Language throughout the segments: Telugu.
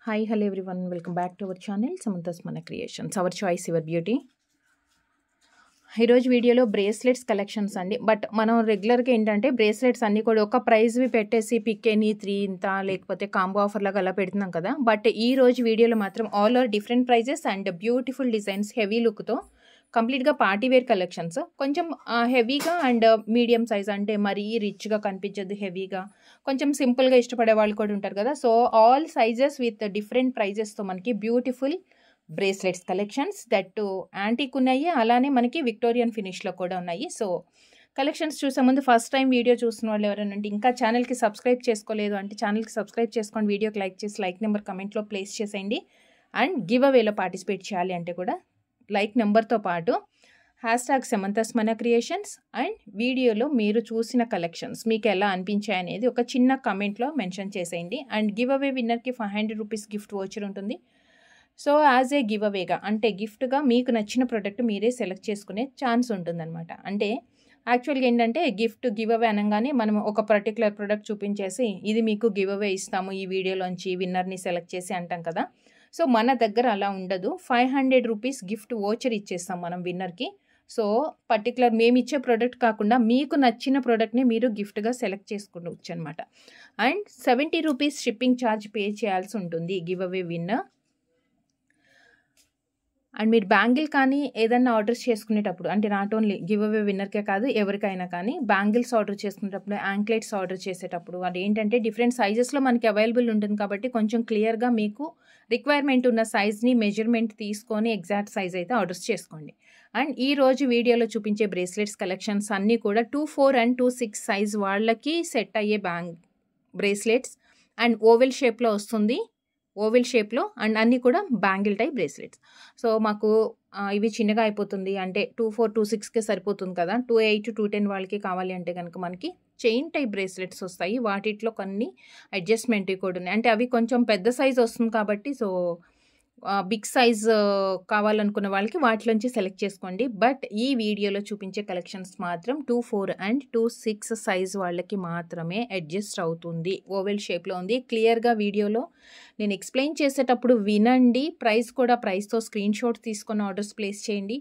Hi, hello everyone. Welcome back to our channel, Samantha's Mana Creations. Our choice, your beauty. ఈరోజు వీడియోలో బ్రేస్లెట్స్ కలెక్షన్స్ అండి. బట్ మనం రెగ్యులర్గా ఏంటంటే బ్రేస్లెట్స్ అన్నీ కూడా ఒక ప్రైస్వి పెట్టేసి పిక్ ఎనీ 3 ఇంత లేకపోతే కాంబో ఆఫర్ లాగా అలా పెడుతున్నాం కదా. బట్ ఈ రోజు వీడియోలో మాత్రం all are different prices and beautiful designs heavy లుక్తో కంప్లీట్గా పార్టీ వేర్ కలెక్షన్స్. కొంచెం హెవీగా అండ్ మీడియం సైజ్, అంటే మరీ రిచ్గా కనిపించదు, హెవీగా కొంచెం సింపుల్గా ఇష్టపడే వాళ్ళు కూడా ఉంటారు కదా. So all sizes with different ప్రైజెస్తో మనకి beautiful bracelets collections that antique ఉన్నాయి, అలానే మనకి విక్టోరియన్ ఫినిష్లో కూడా ఉన్నాయి. సో కలెక్షన్స్ చూసే ముందు ఫస్ట్ టైం వీడియో చూస్తున్న వాళ్ళు ఎవరైనా ఇంకా ఛానల్కి సబ్స్క్రైబ్ చేసుకోలేదు అంటే ఛానల్కి సబ్స్క్రైబ్ చేసుకోండి, వీడియోకి లైక్ చేసి లైక్ నెంబర్ కమెంట్లో ప్లేస్ చేసేయండి. అండ్ గివ్ అవేలో పార్టిసిపేట్ చేయాలి అంటే కూడా లైక్ నెంబర్తో పాటు #Samantha's Mana Creations అండ్ వీడియోలో మీరు చూసిన కలెక్షన్స్ మీకు ఎలా అనిపించాయి అనేది ఒక చిన్న కమెంట్లో మెన్షన్ చేసేయండి. అండ్ గివ్ అవే విన్నర్కి 500 రూపీస్ గిఫ్ట్ వోచర్ ఉంటుంది. సో యాజ్ ఏ గివ్ అవేగా అంటే గిఫ్ట్గా మీకు నచ్చిన ప్రోడక్ట్ మీరే సెలెక్ట్ చేసుకునే ఛాన్స్ ఉంటుందన్నమాట. అంటే యాక్చువల్గా ఏంటంటే గివ్ అవే అనగానే మనం ఒక పర్టికులర్ ప్రోడక్ట్ చూపించేసి ఇది మీకు గివ్ అవే ఇస్తాము ఈ వీడియోలోంచి విన్నర్ని సెలెక్ట్ చేసి అంటాం కదా. సో మన దగ్గర అలా ఉండదు. 500 రూపీస్ గిఫ్ట్ వోచర్ ఇచ్చేస్తాం మనం విన్నర్కి. సో పర్టికులర్ మేము ఇచ్చే ప్రోడక్ట్ కాకుండా మీకు నచ్చిన ప్రోడక్ట్ని మీరు గిఫ్ట్గా సెలెక్ట్ చేసుకోవచ్చు అనమాట. And 70 rupees shipping charge pay చేయాల్సి ఉంటుంది గివ్ అవే విన్నర్. అండ్ మీరు బ్యాంగిల్ కానీ ఏదైనా ఆర్డర్స్ చేసుకునేటప్పుడు, అంటే నాట్ ఓన్లీ గివ్ అవే విన్నర్కే కాదు ఎవరికైనా కానీ బ్యాంగిల్స్ ఆర్డర్ చేసుకునేటప్పుడు, యాంక్లెట్స్ ఆర్డర్ చేసేటప్పుడు అది ఏంటంటే డిఫరెంట్ సైజెస్లో మనకి అవైలబుల్ ఉంటుంది కాబట్టి కొంచెం క్లియర్గా మీకు రిక్వైర్మెంట్ ఉన్న సైజ్ని మెజర్మెంట్ తీసుకొని ఎగ్జాక్ట్ సైజ్ అయితే ఆర్డర్స్ చేసుకోండి. అండ్ ఈ రోజు వీడియోలో చూపించే బ్రేస్లెట్స్ కలెక్షన్స్ అన్నీ కూడా 2-4 అండ్ 2-6 సైజ్ వాళ్ళకి సెట్ అయ్యే బ్రేస్లెట్స్ అండ్ ఓవెల్ షేప్లో వస్తుంది, ఓవెల్ షేప్లో అండ్ అన్నీ కూడా బ్యాంగిల్ టైప్ బ్రేస్లెట్స్. సో మాకు ఇవి చిన్నగా అయిపోతుంది అంటే 2-4, 2-6కే సరిపోతుంది కదా. 2-8, 2-10 వాళ్ళకి కావాలి అంటే కనుక మనకి చైన్ టైప్ బ్రేస్లెట్స్ వస్తాయి. వాటిలో కొన్ని అడ్జస్ట్మెంట్ కూడా ఉన్నాయి, అంటే అవి కొంచెం పెద్ద సైజ్ వస్తుంది కాబట్టి సో బిగ్ సైజ్ కావాలనుకున్న వాళ్ళకి వాటిలోంచి సెలెక్ట్ చేసుకోండి. బట్ ఈ వీడియోలో చూపించే కలెక్షన్స్ మాత్రం 2-4 అండ్ 2-6 సైజ్ వాళ్ళకి మాత్రమే అడ్జస్ట్ అవుతుంది. ఓవెల్ షేప్లో ఉంది. క్లియర్గా వీడియోలో నేను ఎక్స్ప్లెయిన్ చేసేటప్పుడు వినండి. ప్రైస్తో స్క్రీన్ షాట్ తీసుకొని ఆర్డర్స్ ప్లేస్ చేయండి.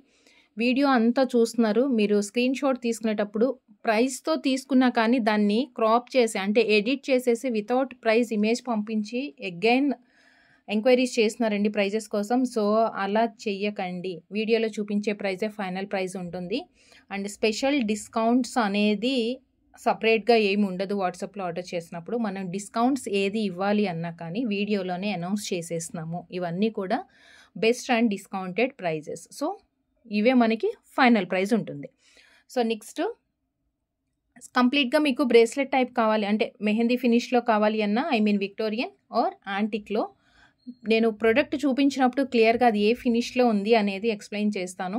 వీడియో అంతా చూస్తున్నారు, మీరు స్క్రీన్ షాట్ తీసుకునేటప్పుడు ప్రైస్తో తీసుకున్నా కానీ దాన్ని క్రాప్ చేసి అంటే ఎడిట్ చేసేసి వితౌట్ ప్రైస్ ఇమేజ్ పంపించి అగైన్ ఎంక్వైరీస్ చేస్తున్నారండి ప్రైజెస్ కోసం. సో అలా చెయ్యకండి. వీడియోలో చూపించే ప్రైజే ఫైనల్ ప్రైస్ ఉంటుంది. అండ్ స్పెషల్ డిస్కౌంట్స్ అనేది సపరేట్గా ఏమి ఉండదు. వాట్సాప్లో ఆర్డర్ చేసినప్పుడు మనం డిస్కౌంట్స్ ఏది ఇవ్వాలి అన్నా కానీ వీడియోలోనే అనౌన్స్ చేసేస్తున్నాము. ఇవన్నీ కూడా best and discounted prices. So ఇవే మనకి ఫైనల్ ప్రైస్ ఉంటుంది. సో నెక్స్ట్ కంప్లీట్గా మీకు బ్రేస్లెట్ టైప్ కావాలి అంటే మెహందీ ఫినిష్లో కావాలి అన్నా, విక్టోరియన్ ఆర్ యాంటిక్లో నేను ప్రోడక్ట్ చూపించినప్పుడు క్లియర్గా అది ఏ ఫినిష్లో ఉంది అనేది ఎక్స్ప్లెయిన్ చేస్తాను.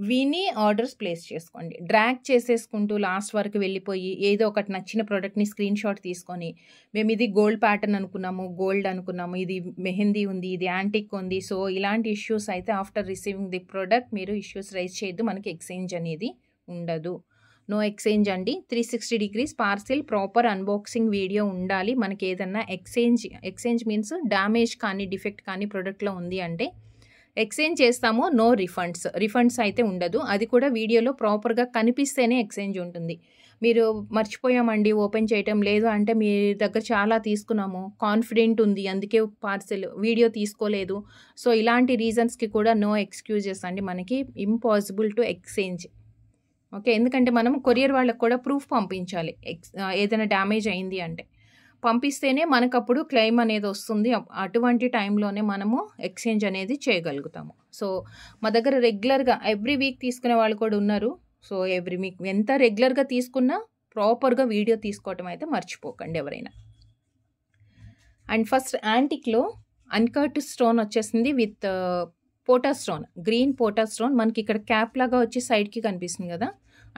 విని ఆర్డర్స్ ప్లేస్ చేసుకోండి. డ్రాగ్ చేసేసుకుంటూ లాస్ట్ వరకు వెళ్ళిపోయి ఏదో ఒకటి నచ్చిన ప్రోడక్ట్ని స్క్రీన్ షాట్ తీసుకొని మేము ఇది గోల్డ్ ప్యాటర్న్ అనుకున్నాము, గోల్డ్ అనుకున్నాము, ఇది మెహందీ ఉంది, ఇది యాంటిక్ ఉంది. సో ఇలాంటి ఇష్యూస్ అయితే ఆఫ్టర్ రిసీవింగ్ ది ప్రోడక్ట్ మీరు ఇష్యూస్ రైజ్ చేయొద్దు. మనకి ఎక్స్చేంజ్ అనేది ఉండదు. నో ఎక్స్చేంజ్ అండి. 360 degrees parcel proper unboxing video ఉండాలి. మనకి ఏదన్నా ఎక్స్చేంజ్ మీన్స్ డ్యామేజ్ కానీ డిఫెక్ట్ కానీ ప్రోడక్ట్లో ఉంది అంటే ఎక్స్చేంజ్ చేస్తాము. నో రిఫండ్స్ అయితే ఉండదు. అది కూడా వీడియోలో ప్రాపర్గా కనిపిస్తేనే ఎక్స్చేంజ్ ఉంటుంది. మీరు మర్చిపోయామండి ఓపెన్ చేయటం లేదు అంటే మీ దగ్గర చాలా తీసుకున్నాము, కాన్ఫిడెంట్ ఉంది అందుకే పార్సిల్ వీడియో తీసుకోలేదు. సో ఇలాంటి రీజన్స్కి కూడా నో ఎక్స్క్యూజెస్ అండి. మనకి ఇంపాసిబుల్ టు ఎక్స్చేంజ్. ఓకే, ఎందుకంటే మనం కొరియర్ వాళ్ళకి కూడా ప్రూఫ్ పంపించాలి. ఏదైనా డ్యామేజ్ అయింది అంటే పంపిస్తేనే మనకప్పుడు క్లెయిమ్ అనేది వస్తుంది. అటువంటి టైంలోనే మనము ఎక్స్చేంజ్ అనేది చేయగలుగుతాము. సో మా దగ్గర రెగ్యులర్గా ఎవ్రీ వీక్ తీసుకునే వాళ్ళు కూడా ఉన్నారు. సో ఎవ్రీ వీక్ ఎంత రెగ్యులర్గా తీసుకున్నా ప్రాపర్గా వీడియో తీసుకోవటం అయితే మర్చిపోకండి ఎవరైనా. అండ్ ఫస్ట్ యాంటిక్లో అన్కట్ స్టోన్ వచ్చేసింది విత్ పోటా స్టోన్, గ్రీన్ పోటా స్టోన్. మనకి ఇక్కడ క్యాప్ లాగా వచ్చి సైడ్కి కనిపిస్తుంది కదా,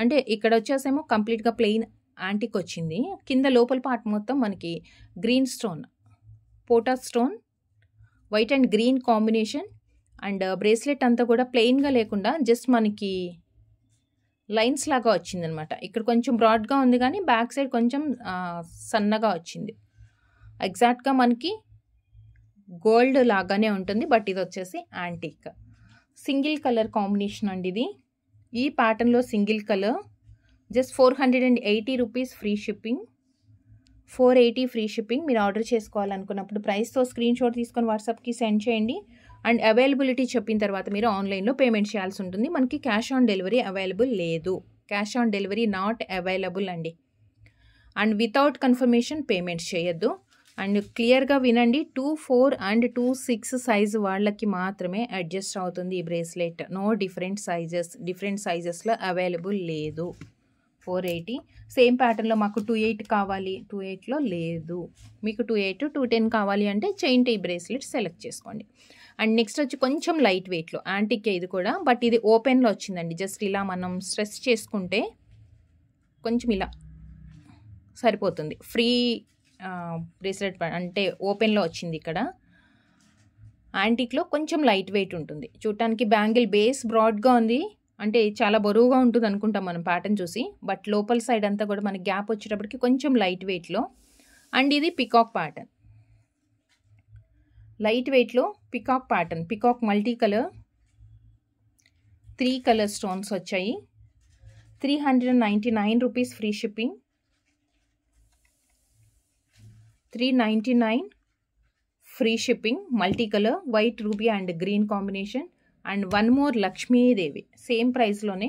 అంటే ఇక్కడ వచ్చేసేమో కంప్లీట్గా ప్లెయిన్ యాంటిక్ వచ్చింది. కింద లోపల పార్ట్ మొత్తం మనకి గ్రీన్ స్టోన్, పోటా stone, white and green combination. And bracelet అంతా కూడా ప్లెయిన్గా లేకుండా జస్ట్ మనకి లైన్స్ లాగా వచ్చిందనమాట. ఇక్కడ కొంచెం బ్రాడ్గా ఉంది కానీ బ్యాక్ సైడ్ కొంచెం సన్నగా వచ్చింది. ఎగ్జాక్ట్గా మనకి గోల్డ్ లాగానే ఉంటుంది, బట్ ఇది వచ్చేసి యాంటిక్. సింగిల్ కలర్ కాంబినేషన్ అండి ఇది. ఈ ప్యాటర్న్లో single colour just 480 rupees free shipping. 480 free shipping. మీరు ఆర్డర్ చేసుకోవాలనుకున్నప్పుడు ప్రైస్తో స్క్రీన్ షాట్ తీసుకొని వాట్సాప్కి సెండ్ చేయండి. అండ్ అవైలబిలిటీ చెప్పిన తర్వాత మీరు ఆన్లైన్లో పేమెంట్ చేయాల్సి ఉంటుంది. మనకి క్యాష్ ఆన్ డెలివరీ అవైలబుల్ లేదు. Cash on delivery not available అండి. అండ్ వితౌట్ కన్ఫర్మేషన్ పేమెంట్స్ చేయొద్దు. అండ్ క్లియర్గా వినండి, 2-4 అండ్ 2-6 సైజు వాళ్ళకి మాత్రమే అడ్జస్ట్ అవుతుంది ఈ బ్రేస్లెట్. నో డిఫరెంట్ సైజెస్లో అవైలబుల్ లేదు. 480. సేమ్ ప్యాటర్న్లో మాకు 28 కావాలి, 28లో లేదు. మీకు 28, 210 కావాలి అంటే చైన్ టై బ్రేస్లెట్ సెలెక్ట్ చేసుకోండి. అండ్ నెక్స్ట్ వచ్చి కొంచెం లైట్ వెయిట్లో యాంటిక్ ఇది కూడా, బట్ ఇది ఓపెన్లో వచ్చిందండి. జస్ట్ ఇలా మనం స్ట్రెస్ చేసుకుంటే కొంచెం ఇలా సరిపోతుంది. ఫ్రీ బ్రేస్లెట్ అంటే ఓపెన్లో వచ్చింది. ఇక్కడ యాంటిక్లో కొంచెం లైట్ వెయిట్ ఉంటుంది. చూడటానికి బ్యాంగిల్ బేస్ బ్రాడ్గా ఉంది, అంటే చాలా బరువుగా ఉంటుంది అనుకుంటాం మనం ప్యాటర్న్ చూసి, బట్ లోపల సైడ్ అంతా కూడా మనకి గ్యాప్ వచ్చేటప్పటికి కొంచెం లైట్ వెయిట్లో. అండ్ ఇది పికాక్ ప్యాటర్న్, లైట్ వెయిట్లో peacock pattern, peacock multi colour, 3 colour stones వచ్చాయి. 399 rupees free shipping. 399 free shipping. Multi colour, white, ruby and green combination. And one more Lakshmidevi same ప్రైస్లోనే.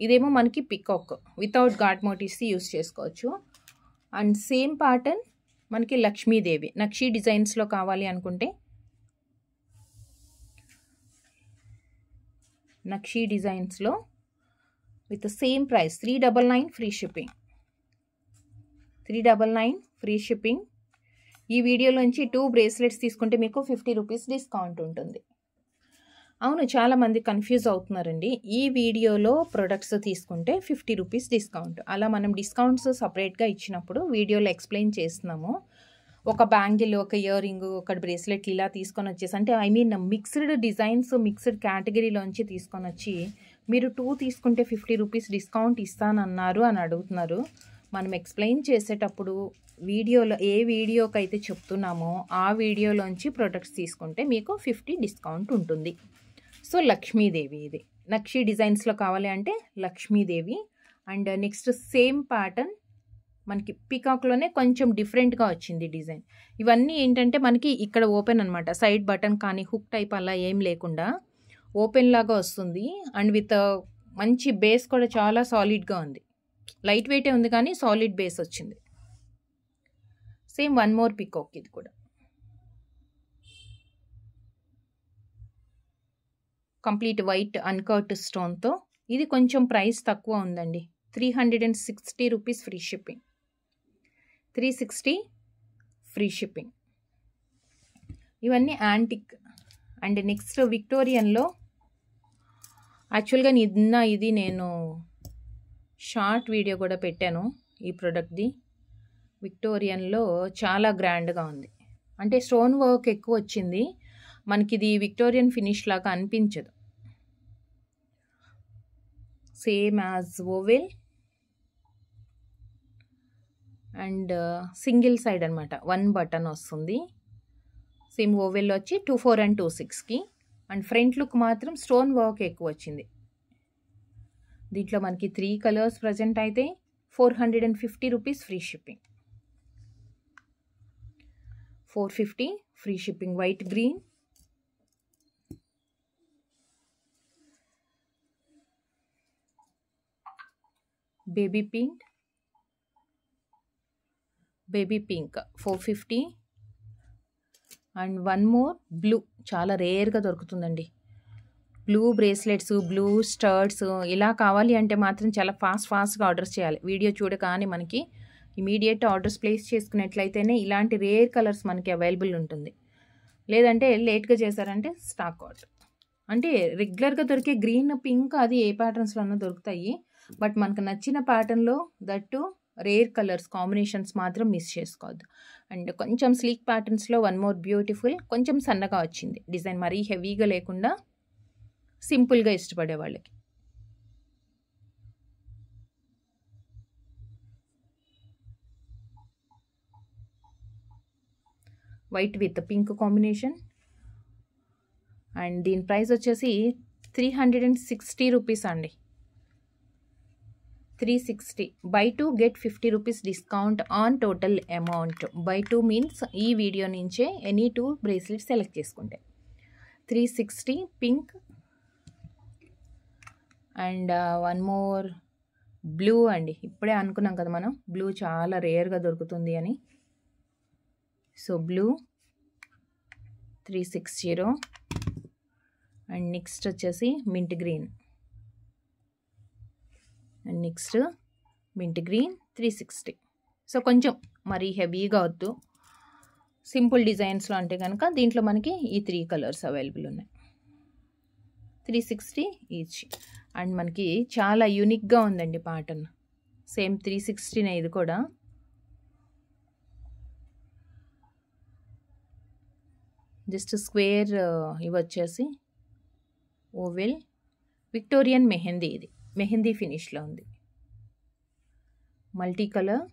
ఇదేమో మనకి peacock without god motives use చేసుకోవచ్చు. అండ్ సేమ్ ప్యాటర్న్ మనకి లక్ష్మీదేవి నక్షీ డిజైన్స్లో కావాలి అనుకుంటే నక్షీ డిజైన్స్లో with same price 399 free shipping. 399 free shipping. ఈ వీడియోలోంచి 2 బ్రేస్లెట్స్ తీసుకుంటే మీకు 50 రూపీస్ డిస్కౌంట్ ఉంటుంది. అవును, చాలామంది కన్ఫ్యూజ్ అవుతున్నారండి. ఈ వీడియోలో ప్రొడక్ట్స్ తీసుకుంటే 50 రూపీస్ డిస్కౌంట్, అలా మనం డిస్కౌంట్స్ సపరేట్గా ఇచ్చినప్పుడు వీడియోలో ఎక్స్ప్లెయిన్ చేస్తున్నాము. ఒక బ్యాంగిల్, ఒక ఇయర్ రింగ్, ఒక బ్రేస్లెట్ ఇలా తీసుకొని వచ్చేసి, అంటే మిక్స్డ్ డిజైన్స్, మిక్స్డ్ కేటగిరీలోంచి తీసుకొని వచ్చి మీరు 2 తీసుకుంటే 50 రూపీస్ డిస్కౌంట్ ఇస్తానన్నారు అని అడుగుతున్నారు. మనం ఎక్స్ప్లెయిన్ చేసేటప్పుడు వీడియోలో ఏ వీడియోకి అయితే చెప్తున్నామో ఆ వీడియోలోంచి ప్రొడక్ట్స్ తీసుకుంటే మీకు 50 డిస్కౌంట్ ఉంటుంది. సో లక్ష్మీదేవి, ఇది నక్షీ డిజైన్స్లో కావాలి అంటే Lakshmidevi. And next same pattern మనకి పికాక్లోనే కొంచెం డిఫరెంట్గా వచ్చింది డిజైన్. ఇవన్నీ ఏంటంటే మనకి ఇక్కడ ఓపెన్ అనమాట, సైడ్ బటన్ కానీ హుక్ టైప్ అలా ఏం లేకుండా ఓపెన్ లాగా వస్తుంది. అండ్ విత్ మంచి బేస్ కూడా చాలా సాలిడ్గా ఉంది. లైట్ వెయిటే ఉంది కానీ సాలిడ్ బేస్ వచ్చింది. సేమ్ వన్ మోర్ పికాక్, ఇది కూడా కంప్లీట్ వైట్ అన్కట్ స్టోన్తో. ఇది కొంచెం ప్రైస్ తక్కువ ఉందండి. 360 rupees free shipping. 360 free shipping. ఇవన్నీ యాంటిక్. అండ్ నెక్స్ట్ విక్టోరియన్లో యాక్చువల్గా నిన్న ఇది నేను షార్ట్ వీడియో కూడా పెట్టాను ఈ ప్రోడక్ట్ది. విక్టోరియన్లో చాలా గ్రాండ్గా ఉంది, అంటే స్టోన్ వర్క్ ఎక్కువ వచ్చింది. మనకి ఇది విక్టోరియన్ ఫినిష్ లాగా అనిపించదు. Same as oval and single side అనమాట, 1 బటన్ వస్తుంది. సేమ్ ఓవెల్లో వచ్చి 24 and 26కి. అండ్ ఫ్రంట్ లుక్ మాత్రం స్టోన్ వర్క్ ఎక్కువ వచ్చింది. దీంట్లో మనకి 3 కలర్స్ ప్రజెంట్ అయితే 450 rupees free shipping. 450 free shipping. White, green, baby pink, 450. And one more blue, చాలా రేర్గా దొరుకుతుందండి. బ్లూ బ్రేస్లెట్స్, బ్లూ స్టర్ట్స్ ఇలా కావాలి అంటే మాత్రం చాలా ఫాస్ట్గా ఆర్డర్స్ చేయాలి. వీడియో చూడగానే మనకి ఇమీడియట్ ఆర్డర్స్ ప్లేస్ చేసుకున్నట్లయితేనే ఇలాంటి రేర్ కలర్స్ మనకి అవైలబుల్ ఉంటుంది. లేదంటే లేట్గా చేశారంటే స్టాక్ అవుట్. అంటే రెగ్యులర్గా దొరికే గ్రీన్, పింక్ అది ఏ ప్యాటర్న్స్లోనూ దొరుకుతాయి, బట్ మనకు నచ్చిన ప్యాటర్న్లో దట్టు రేర్ కలర్స్ కాంబినేషన్స్ మాత్రం మిస్ చేసుకోవద్దు. అండ్ కొంచెం స్లీక్ ప్యాటర్న్స్లో వన్ మోర్ బ్యూటిఫుల్, కొంచెం సన్నగా వచ్చింది డిజైన్, మరీ హెవీగా లేకుండా సింపుల్గా ఇష్టపడే వాళ్ళకి. White with pink combination. And దీని ప్రైస్ వచ్చేసి 360 రూపీస్ అండి. 360. Buy 2 get 50 rupees discount on total amount. Buy 2 means ఈ వీడియో నుంచే ఎనీ 2 బ్రేస్లెట్స్ సెలెక్ట్ చేసుకుంటే 360 pink. And one more blue అండి. ఇప్పుడే అనుకున్నాం కదా మనం బ్లూ చాలా రేర్గా దొరుకుతుంది అని. So blue 360. అండ్ నెక్స్ట్ వచ్చేసి mint green. And next mint green 360. So కొంచెం మరీ హెవీగా వద్దు, సింపుల్ డిజైన్స్లో అంటే కనుక దీంట్లో మనకి ఈ 3 కలర్స్ అవైలబుల్ ఉన్నాయి. 360 ఈచ్. అండ్ మనకి చాలా యూనిక్గా ఉందండి ప్యాటర్న్. సేమ్ 360నే ఇది కూడా. జస్ట్ స్క్వేర్ ఇవి వచ్చేసి ఓవెల్ విక్టోరియన్ మెహందీ. ఇది మెహందీ ఫినిష్లో ఉంది. Multi colour.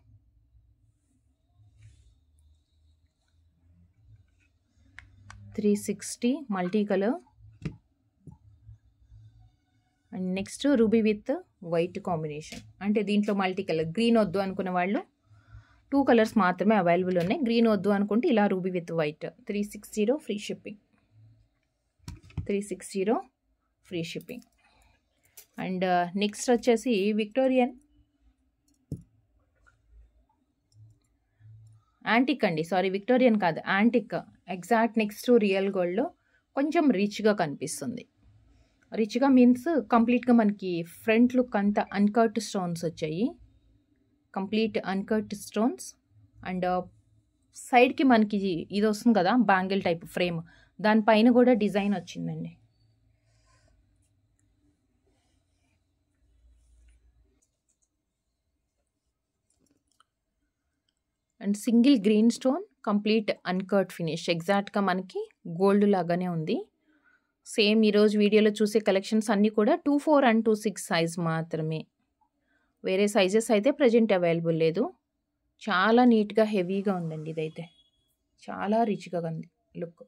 $360 multi colour. And next ruby with white combination. అంటే దీంట్లో మల్టీ కలర్. గ్రీన్ వద్దు అనుకున్న వాళ్ళు 2 కలర్స్ మాత్రమే అవైలబుల్ ఉన్నాయి. గ్రీన్ వద్దు అనుకుంటే ఇలా ruby with white. 360 free shipping. 360 free shipping. And next వచ్చేసి విక్టోరియన్ యాంటిక్ అండి. సారీ, విక్టోరియన్ కాదు, యాంటిక్. ఎగ్జాక్ట్ నెక్స్ట్ రియల్ గోల్డ్లో కొంచెం రిచ్గా కనిపిస్తుంది. రిచ్గా మీన్స్ కంప్లీట్గా మనకి ఫ్రంట్ లుక్ అంతా అన్కట్ స్టోన్స్ వచ్చాయి. Complete uncut stones. అండ్ సైడ్కి మనకి ఇది వస్తుంది కదా బ్యాంగిల్ టైప్ ఫ్రేమ్, దానిపైన కూడా డిజైన్ వచ్చిందండి. And single green stone, complete uncut finish. ఎగ్జాక్ట్గా మనకి గోల్డ్ లాగానే ఉంది. సేమ్ ఈరోజు వీడియోలో చూసే కలెక్షన్స్ అన్నీ కూడా 24 and 26 సైజ్ మాత్రమే. వేరే సైజెస్ అయితే ప్రజెంట్ అవైలబుల్ లేదు. చాలా నీట్గా హెవీగా ఉందండి. ఇదైతే చాలా రిచ్గా ఉంది లుక్.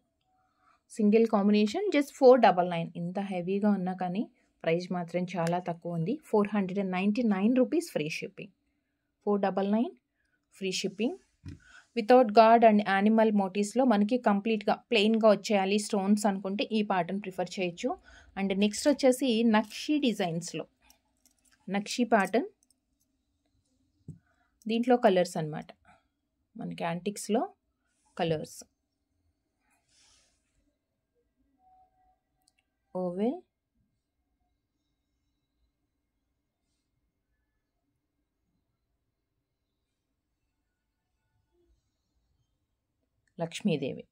Single combination just 499. ఇంత హెవీగా ఉన్నా కానీ ప్రైస్ మాత్రం చాలా తక్కువ ఉంది. 499 rupees free shipping. 499 free shipping. Without god and animal మోటివ్స్లో మనకి కంప్లీట్గా ప్లెయిన్గా వచ్చేయాలి స్టోన్స్ అనుకుంటే ఈ ప్యాటర్న్ ప్రిఫర్ చేయొచ్చు. అండ్ నెక్స్ట్ వచ్చేసి నక్షీ డిజైన్స్లో నక్షీ ప్యాటర్న్. దీంట్లో కలర్స్ అన్నమాట మనకి యాంటిక్స్లో కలర్స్. ఓవెల్, లక్ష్మీదేవి.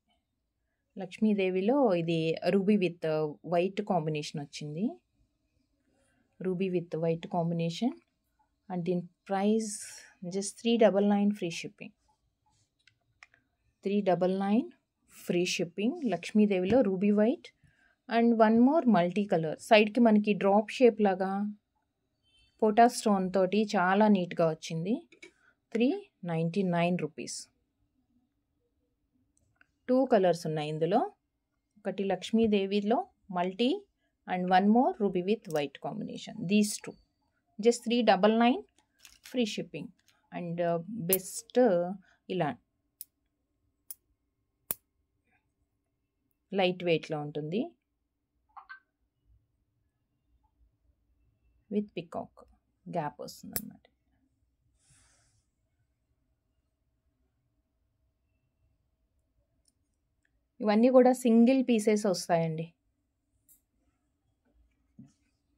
లక్ష్మీదేవిలో ఇది రూబీ విత్ వైట్ కాంబినేషన్ వచ్చింది. Ruby with white combination. And దీని price just 399 free shipping. 399 free shipping. లక్ష్మీదేవిలో ruby white and one more multi colour. సైడ్కి మనకి డ్రాప్ షేప్ లాగా పోటా స్టోన్ తోటి చాలా నీట్గా వచ్చింది. 399 రూపీస్. 2 కలర్స్ ఉన్నాయి ఇందులో. ఒకటి లక్ష్మీదేవిలో multi and one more ruby with white combination. These 2 just 399 free shipping. And best ఇలా లైట్ వెయిట్లో ఉంటుంది విత్ పికాక్ గ్యాప్ వస్తుంది అన్నమాట. ఇవన్నీ కూడా సింగిల్ పీసెస్ వస్తాయండి.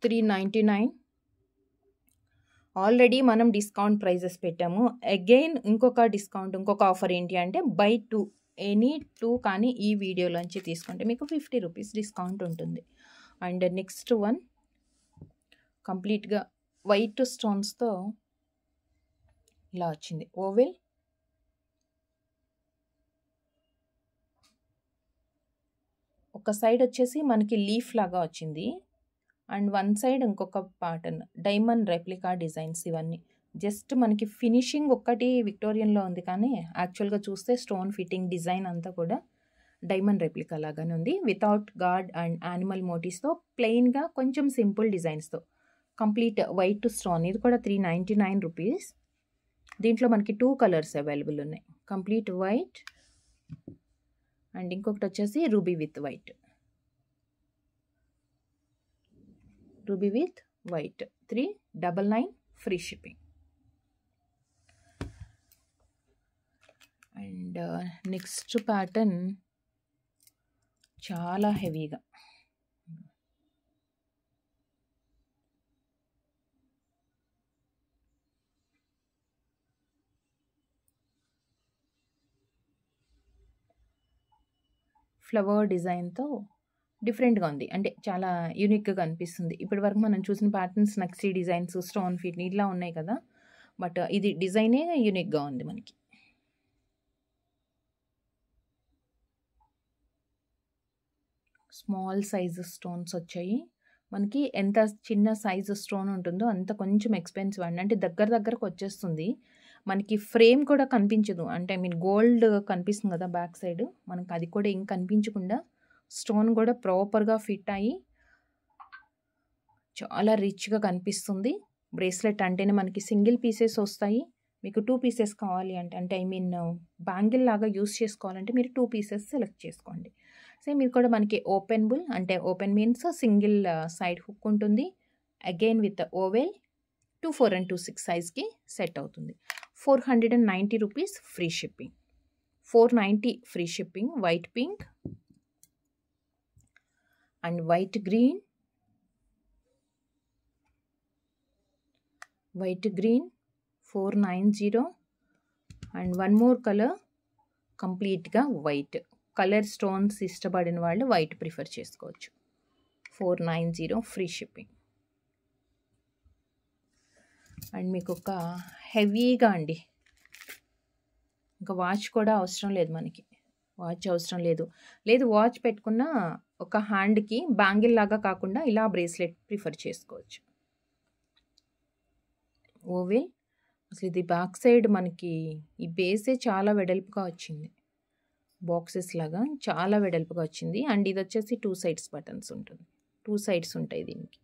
399. ఆల్రెడీ మనం డిస్కౌంట్ ప్రైజెస్ పెట్టాము. అగైన్ ఇంకొక డిస్కౌంట్, ఇంకొక ఆఫర్ ఏంటి అంటే బై 2 ఎనీ 2 కానీ ఈ వీడియోలోంచి తీసుకుంటే మీకు 50 రూపీస్ డిస్కౌంట్ ఉంటుంది. అండ్ నెక్స్ట్ వన్ కంప్లీట్గా వైట్ స్టోన్స్తో ఇలా వచ్చింది. ఓవెల్, ఒక సైడ్ వచ్చేసి మనకి లీఫ్ లాగా వచ్చింది అండ్ వన్ సైడ్ ఇంకొక ప్యాటర్న్ డైమండ్ రెప్లికా డిజైన్స్. ఇవన్నీ జస్ట్ మనకి ఫినిషింగ్ ఒక్కటి విక్టోరియన్‌లో ఉంది కానీ, యాక్చువల్‌గా చూస్తే స్టోన్ ఫిట్టింగ్ డిజైన్ అంతా కూడా డైమండ్ రెప్లికా లాగానే ఉంది. వితౌట్ గాడ్ అండ్ యానిమల్ మోటివ్స్‌తో ప్లెయిన్‌గా కొంచెం సింపుల్ డిజైన్స్‌తో. Complete white stone. ఇది కూడా 399 రూపీస్. దీంట్లో మనకి 2 కలర్స్ అవైలబుల్ ఉన్నాయి. కంప్లీట్ వైట్ అండ్ ఇంకొకటి వచ్చేసి ruby with white. Ruby with white 399 free shipping. And next pattern చాలా హెవీగా, ఫ్లవర్ డిజైన్‌తో డిఫరెంట్‌గా ఉంది. అంటే చాలా యూనిక్‌గా కనిపిస్తుంది. ఇప్పటివరకు మనం చూసిన ప్యాటర్న్స్ నక్సీ డిజైన్స్, స్టోన్ ఫిట్ ఇట్లా ఉన్నాయి కదా! బట్ ఇది డిజైనే యూనిక్‌గా ఉంది మనకి. స్మాల్ సైజ్ స్టోన్స్ వచ్చాయి. మనకి ఎంత చిన్న సైజ్ స్టోన్ ఉంటుందో అంత కొంచెం ఎక్స్‌పెన్సివ్ అండి. అంటే దగ్గరకు వచ్చేస్తుంది. మనకి ఫ్రేమ్ కూడా కనిపించదు. అంటే ఐ మీన్ గోల్డ్ కనిపిస్తుంది కదా బ్యాక్ సైడ్. మనకి అది కూడా ఏం కనిపించకుండా స్టోన్ కూడా ప్రాపర్‌గా ఫిట్ అయ్యి చాలా రిచ్‌గా కనిపిస్తుంది. బ్రేస్లెట్ అంటేనే మనకి సింగిల్ పీసెస్ వస్తాయి. మీకు 2 పీసెస్ కావాలి అంటే ఐ మీన్ బ్యాంగిల్ లాగా యూజ్ చేసుకోవాలంటే మీరు 2 పీసెస్ సెలెక్ట్ చేసుకోండి. సేమ్ ఇది కూడా మనకి ఓపెనబుల్, అంటే open means single side hook ఉంటుంది. అగైన్ విత్ ఓవెల్ 24 and 26 సైజ్కి సెట్ అవుతుంది. 490 rupees free shipping. 490 free shipping. White pink and white green, white green 490 and one more colour కంప్లీట్గా వైట్. కలర్ స్టోన్స్ ఇష్టపడిన వాళ్ళు వైట్ ప్రిఫర్ చేసుకోవచ్చు. 490 ఫ్రీ షిప్పింగ్. అండ్ మీకు ఒక హెవీగా అండి, ఇంకా వాచ్ కూడా అవసరం లేదు మనకి. వాచ్ అవసరం లేదు. వాచ్ పెట్టుకున్న ఒక హ్యాండ్కి బ్యాంగిల్ లాగా కాకుండా ఇలా బ్రేస్లెట్ ప్రిఫర్ చేసుకోవచ్చు. ఓవెల్. అసలు ఇది బ్యాక్ సైడ్ మనకి ఈ బేసే చాలా వెడల్పుగా వచ్చింది. బాక్సెస్ లాగా చాలా వెడల్పుగా వచ్చింది. అండ్ ఇది వచ్చేసి 2 సైడ్స్ బటన్స్ ఉంటుంది. 2 సైడ్స్ ఉంటాయి దీనికి.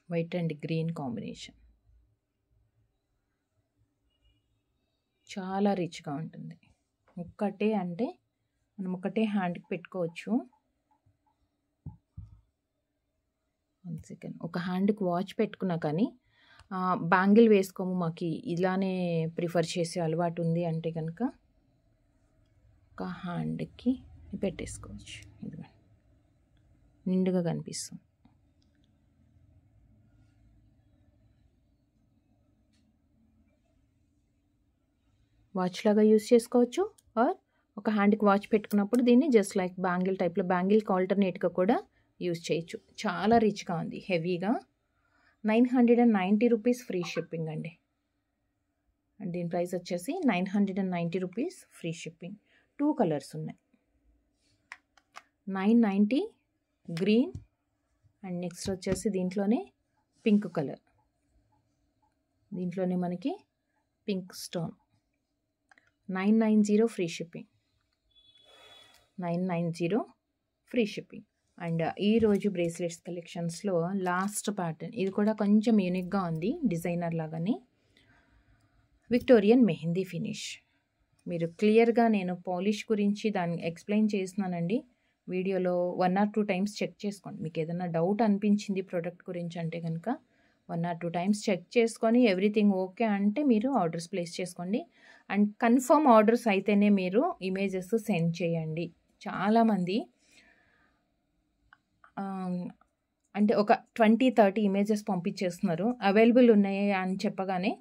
వైట్ అండ్ గ్రీన్ కాంబినేషన్ చాలా రిచ్గా ఉంటుంది. ఒక్కటే అంటే మనం ఒకటే హ్యాండ్కి పెట్టుకోవచ్చు. 1 సెకండ్. ఒక హ్యాండ్కి వాచ్ పెట్టుకున్నా కానీ బ్యాంగిల్ వేసుకోము, మాకు ఇలానే ప్రిఫర్ చేసే అలవాటు ఉంది అంటే కనుక ఒక హ్యాండ్కి పెట్టేసుకోవచ్చు. ఇదిగో నిండుగా కనిపిస్తుంది. వాచ్ లాగా యూస్ చేసుకోవచ్చు. ఆర్ ఒక హ్యాండ్కి వాచ్ పెట్టుకున్నప్పుడు దీన్ని జస్ట్ లైక్ బ్యాంగిల్ టైప్లో, బ్యాంగిల్కి ఆల్టర్నేట్గా కూడా యూస్ చేయొచ్చు. చాలా రిచ్గా ఉంది, హెవీగా. 990 రూపీస్ ఫ్రీ షిప్పింగ్ అండి. అండ్ దీని ప్రైస్ వచ్చేసి 990 రూపీస్ ఫ్రీ షిప్పింగ్. 2 కలర్స్ ఉన్నాయి. 990 గ్రీన్ అండ్ నెక్స్ట్ వచ్చేసి దీంట్లోనే పింక్ కలర్. దీంట్లోనే మనకి pink stone. 990 free shipping. 990 free shipping. And ఈరోజు బ్రేస్లెట్స్ కలెక్షన్స్లో లాస్ట్ ప్యాటర్న్, ఇది కూడా కొంచెం యూనిక్గా ఉంది, డిజైనర్ లాగానే. Victorian mehndi finish. మీరు క్లియర్గా నేను పాలిష్ గురించి దాన్ని ఎక్స్ప్లెయిన్ చేస్తున్నానండి వీడియోలో. 1 or 2 టైమ్స్ చెక్ చేసుకోండి. మీకు ఏదైనా డౌట్ అనిపించింది ప్రోడక్ట్ గురించి అంటే కనుక 1 or 2 టైమ్స్ చెక్ చేసుకొని ఎవ్రీథింగ్ ఓకే అంటే మీరు ఆర్డర్స్ ప్లేస్ చేసుకోండి. అండ్ కన్ఫర్మ్ ఆర్డర్స్ అయితేనే మీరు ఇమేజెస్ సెండ్ చేయండి. చాలామంది అంటే ఒక 20-30 ఇమేజెస్ పంపించేస్తున్నారు. అవైలబుల్ ఉన్నాయి అని చెప్పగానే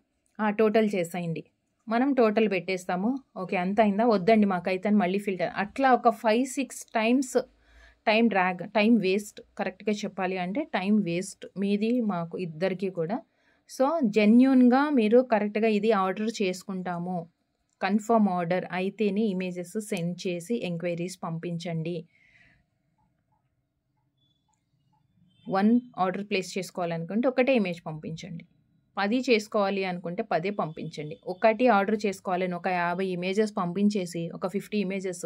టోటల్ చేసేయండి, మనం టోటల్ పెట్టేస్తాము, ఓకే అంత అయిందా, వద్దండి మాకైతే అని మళ్ళీ ఫిల్టర్. అట్లా ఒక 5-6 టైమ్స్ టైం వేస్ట్. కరెక్ట్గా చెప్పాలి అంటే టైం వేస్ట్ మీది మాకు ఇద్దరికి కూడా. సో జెన్యూన్గా మీరు కరెక్ట్గా ఇది ఆర్డర్ చేసుకుంటాము, కన్ఫర్మ్ ఆర్డర్ అయితేనే ఇమేజెస్ సెండ్ చేసి ఎంక్వైరీస్ పంపించండి. 1 ఆర్డర్ ప్లేస్ చేసుకోవాలనుకుంటే ఒకటే ఇమేజ్ పంపించండి. 10 చేసుకోవాలి అనుకుంటే 10 పంపించండి. ఒకటి ఆర్డర్ చేసుకోవాలని ఒక 50 ఇమేజెస్ పంపించేసి ఒక 50 ఇమేజెస్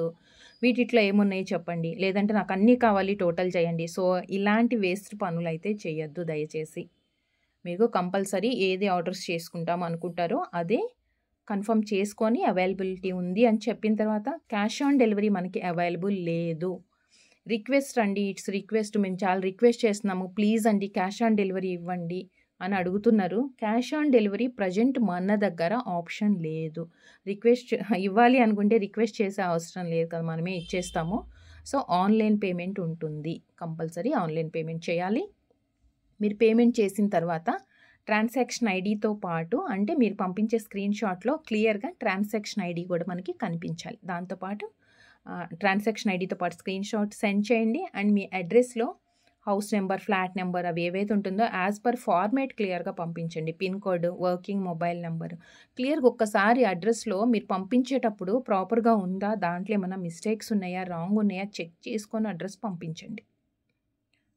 వీటిట్లో ఏమున్నాయి చెప్పండి, లేదంటే నాకు అన్నీ కావాలి టోటల్ చేయండి. సో ఇలాంటి వేస్ట్ పనులు అయితే చేయొద్దు దయచేసి. మీకు కంపల్సరీ ఏది ఆర్డర్స్ చేసుకుంటాం అనుకుంటారో అదే కన్ఫర్మ్ చేసుకొని అవైలబిలిటీ ఉంది అని చెప్పిన తర్వాత క్యాష్ ఆన్ డెలివరీ మనకి అవైలబుల్ లేదు. రిక్వెస్ట్ అండి, ఇట్స్ రిక్వెస్ట్, మేము చాలా రిక్వెస్ట్ చేస్తున్నాము, ప్లీజ్ అండి క్యాష్ ఆన్ డెలివరీ ఇవ్వండి అని అడుగుతున్నారు. క్యాష్ ఆన్ డెలివరీ ప్రజెంట్ మన దగ్గర ఆప్షన్ లేదు. రిక్వెస్ట్ ఇవ్వాలి అనుకుంటే రిక్వెస్ట్ చేసే అవసరం లేదు కదా, మనమే ఇచ్చేస్తాము. సో ఆన్లైన్ పేమెంట్ ఉంటుంది, కంపల్సరీ ఆన్లైన్ పేమెంట్ చేయాలి. మీరు పేమెంట్ చేసిన తర్వాత ట్రాన్సాక్షన్ ఐడితో పాటు, అంటే మీరు పంపించే స్క్రీన్ షాట్లో క్లియర్గా ట్రాన్సాక్షన్ ఐడి కూడా మనకి కనిపించాలి. దాంతోపాటు ట్రాన్సాక్షన్ ఐడితో పాటు స్క్రీన్ షాట్ సెండ్ చేయండి. అండ్ మీ అడ్రస్లో హౌస్ నెంబర్, ఫ్లాట్ నెంబర్ అవి ఏవైతే ఉంటుందో యాజ్ పర్ ఫార్మేట్ క్లియర్గా పంపించండి. Pin code, working mobile number క్లియర్గా ఒక్కసారి అడ్రస్లో మీరు పంపించేటప్పుడు ప్రాపర్గా ఉందా, దాంట్లో ఏమైనా మిస్టేక్స్ ఉన్నాయా, రాంగ్ ఉన్నాయా చెక్ చేసుకొని అడ్రస్ పంపించండి.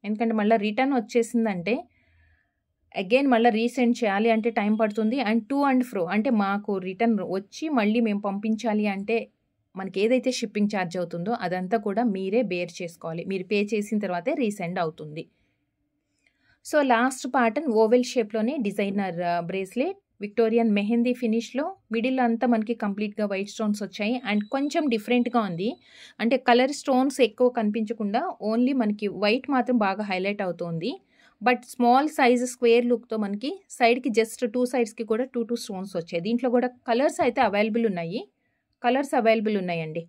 ఎందుకంటే మళ్ళీ రిటర్న్ వచ్చేసిందంటే అగైన్ మళ్ళీ రీసెండ్ చేయాలి అంటే టైం పడుతుంది. అండ్ టు అండ్ ఫ్రో అంటే మాకు రిటర్న్ వచ్చి మళ్ళీ మేము పంపించాలి అంటే మనకి ఏదైతే షిప్పింగ్ ఛార్జ్ అవుతుందో అదంతా కూడా మీరే బేర్ చేసుకోవాలి. మీరు పే చేసిన తర్వాతే రీసెండ్ అవుతుంది. సో లాస్ట్ ప్యాటర్న్ ఓవెల్ షేప్లోనే డిజైనర్ బ్రేస్లెట్, విక్టోరియన్ మెహందీ ఫినిష్లో, మిడిల్ అంతా మనకి కంప్లీట్గా వైట్ స్టోన్స్ వచ్చాయి. అండ్ కొంచెం డిఫరెంట్గా ఉంది, అంటే కలర్ స్టోన్స్ ఎక్కువ కనిపించకుండా ఓన్లీ మనకి వైట్ మాత్రం బాగా హైలైట్ అవుతుంది. బట్ స్మాల్ సైజ్ స్క్వేర్ లుక్తో మనకి సైడ్కి జస్ట్ 2 సైడ్స్కి కూడా 2 స్టోన్స్ వచ్చాయి. దీంట్లో కూడా కలర్స్ అయితే అవైలబుల్ ఉన్నాయండి.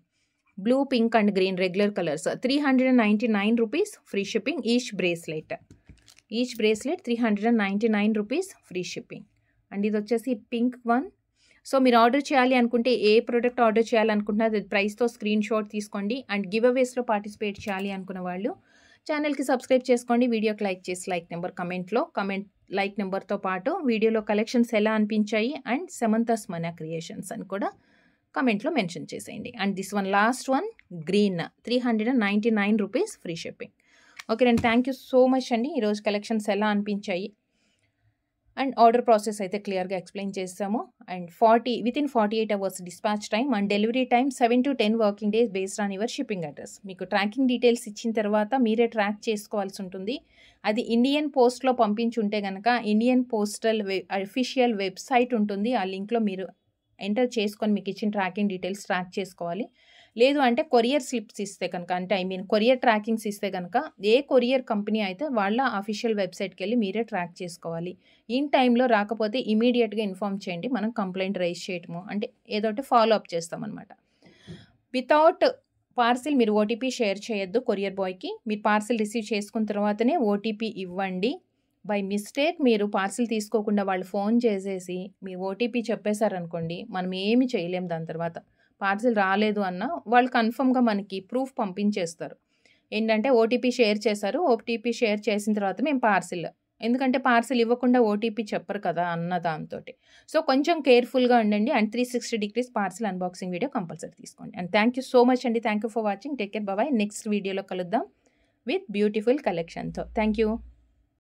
Blue, pink and green regular colours. 399 rupees free shipping each bracelet 399 rupees free shipping. And ఇది వచ్చేసి పింక్ వన్. సో మీరు ఆర్డర్ చేయాలి అనుకుంటే ఏ ప్రోడక్ట్ ఆర్డర్ చేయాలనుకుంటున్నా అది ప్రైస్తో స్క్రీన్ షాట్ తీసుకోండి. అండ్ గివ్ అవేస్లో పార్టిసిపేట్ చేయాలి అనుకున్న వాళ్ళు ఛానల్కి సబ్స్క్రైబ్ చేసుకోండి. వీడియోకి లైక్ చేసి లైక్ నెంబర్ కమెంట్ లైక్ నెంబర్తో పాటు వీడియోలో కలెక్షన్స్ ఎలా అనిపించాయి అండ్ సమంతాస్ మనా క్రియేషన్స్ అని కూడా కమెంట్లో మెన్షన్ చేసేయండి. And this one last one green 399 rupees free shipping. Okay అండి, థ్యాంక్ యూ సో మచ్ అండి. ఈరోజు కలెక్షన్స్ ఎలా అనిపించాయి అండ్ ఆర్డర్ ప్రాసెస్ అయితే క్లియర్గా ఎక్స్ప్లెయిన్ చేస్తాము. And within 48 hours dispatch time and delivery time 7 to 10 working days based on your shipping address. మీకు ట్రాకింగ్ డీటెయిల్స్ ఇచ్చిన తర్వాత మీరే ట్రాక్ చేసుకోవాల్సి ఉంటుంది. అది ఇండియన్ పోస్ట్లో పంపించుంటే కనుక ఇండియన్ పోస్టల్ అఫీషియల్ వెబ్సైట్ ఉంటుంది, ఆ లింక్లో మీరు ఎంటర్ చేసుకొని మీకు ఇచ్చిన ట్రాకింగ్ డీటెయిల్స్ ట్రాక్ చేసుకోవాలి. లేదు అంటే కొరియర్ స్లిప్స్ ఇస్తే కనుక, అంటే కొరియర్ ట్రాకింగ్స్ ఇస్తే కనుక ఏ కొరియర్ కంపెనీ అయితే వాళ్ళ అఫీషియల్ వెబ్సైట్కి వెళ్ళి మీరే ట్రాక్ చేసుకోవాలి. ఇన్ టైంలో రాకపోతే ఇమీడియట్గా ఇన్ఫామ్ చేయండి, మనం కంప్లైంట్ రైజ్ చేయటము అంటే ఏదో ఒకటి ఫాలో అప్ చేస్తామన్నమాట. వితౌట్ పార్సిల్ మీరు ఓటీపీ షేర్ చేయొద్దు కొరియర్ బాయ్కి. మీరు పార్సిల్ రిసీవ్ చేసుకున్న తర్వాతనే ఓటీపీ ఇవ్వండి. బై మిస్టేక్ మీరు పార్సిల్ తీసుకోకుండా వాళ్ళు ఫోన్ చేసేసి మీ ఓటీపీ చెప్పేశారనుకోండి, మనం ఏమి చేయలేం. దాని తర్వాత పార్సిల్ రాలేదు అన్న వాళ్ళు కన్ఫర్మ్గా మనకి ప్రూఫ్ పంపించేస్తారు. ఏంటంటే ఓటీపీ షేర్ చేశారు, ఓటీపీ షేర్ చేసిన తర్వాత మేము పార్సిల్, ఎందుకంటే పార్సిల్ ఇవ్వకుండా ఓటీపీ చెప్పరు కదా అన్న దాంతో. సో కొంచెం కేర్ఫుల్గా ఉండండి. And 360 degrees parcel unboxing video compulsory తీసుకోండి. And thank you so much అండి. Thank you for watching. Take care, bye. Next వీడియోలో కలుద్దాం విత్ బ్యూటిఫుల్ కలెక్షన్తో. Thank you.